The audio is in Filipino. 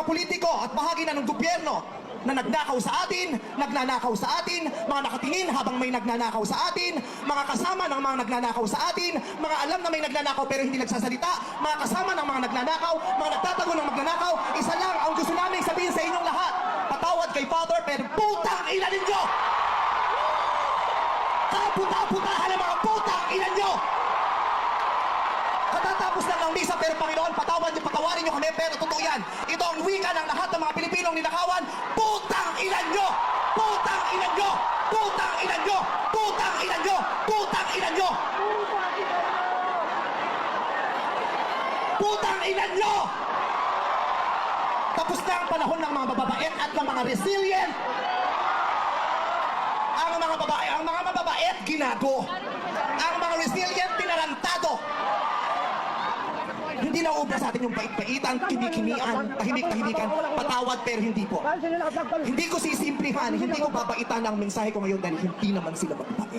politiko at bahagi na ng gobyerno na nagnakaw sa atin, nagnanakaw sa atin, mga nakatingin habang may nagnanakaw sa atin, mga kasama ng mga nagnanakaw sa atin, mga alam na may nagnanakaw pero hindi nagsasalita, mga kasama ng mga nagnanakaw, mga nagtatago ng magnanakaw. Isa lang ang gusto namin sabihin sa inyong lahat: patawad kay Father, pero putang ina ninyo! Kaputa-putahan ang mga putang ina nyo! Katatapos lang ng misa, pero Panginoon, patawarin nyo kami, pero totoo yan. Ito ang wika ng lahat ng mga Pilipinong ninakawan: putang ina nyo! Putang ina nyo! Putang ina nyo! Putang ina nyo! Putang ina nyo! Putang ina nyo! Tapos na ang panahon ng mga mababait at ng mga resilient. Ang mga mababait, ginago. Ang mga resilient, tinarantado. Hindi na ubra sa atin yung bait-baitan, kinikinian, tahimik-tahimikan, patawad pero hindi po. Hindi ko sisimplihan, hindi ko babaitan ang mensahe ko ngayon dahil hindi naman sila magbait.